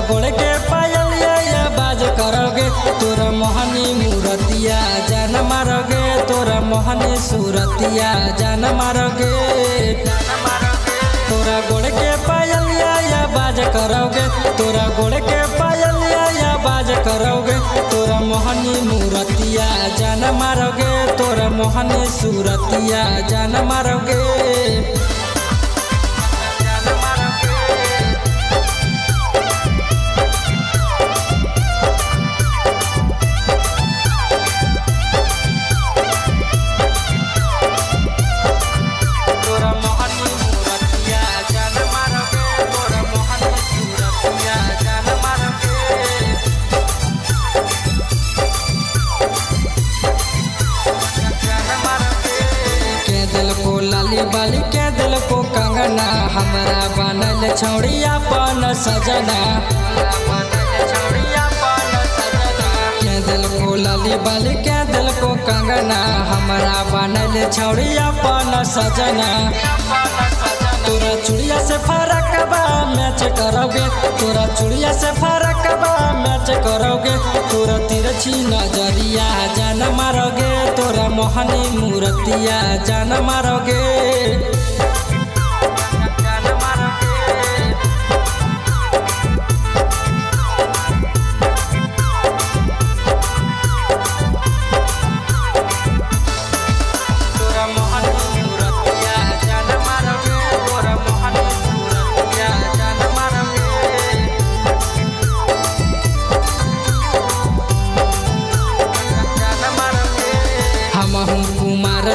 गोड़ के पायलिया या बाज करोगे, तोरा मोहनी मूरतिया जान मारोगे, तोरा मोहनी सूरतिया जान मारोगे। तोरा गोड़ के पायलिया या बाज करोगे, तोरा गोड़ के पायलिया या बाज करोगे, तोरा मोहनी मूरतिया जान मारोगे, तोरा मोहनी सूरतिया जान मारोगे। लाली बाली के दिल को कंगना, हमारा बनल छौड़िया पान सजना। के दिल को लाली बाली के दिल को कंगना, हमारा बनल छौड़िया पान सजना। तोरा चुड़िया से फरक बा मैच करोगे, तोरा चुड़िया से फरक बा मैच करोगे, तोरा तिरछी नजरिया जान मारोगे, तोरा मोहनी मूरतिया जान मारोगे।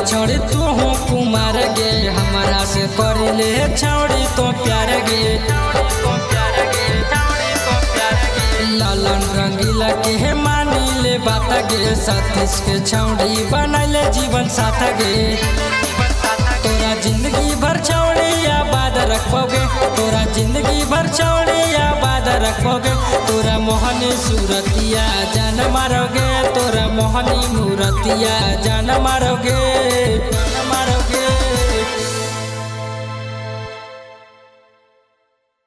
छोड़ी तू हूँ कुमार गे, हमारा से करी ले छौड़ी तो प्यार गे। लालन रंगीला के मानी ले बात गे, सतीश के छौड़ी बनैले जीवन साथ गे। तोरा जिंदगी भर छौड़ी आबाद रखोगे, तोरा जिंदगी भर छौड़ी आबाद रखोगे, तोरा मोहनी सूरतिया जान मारोगे, तोरा मोहनी मूरतिया जान मारोगे।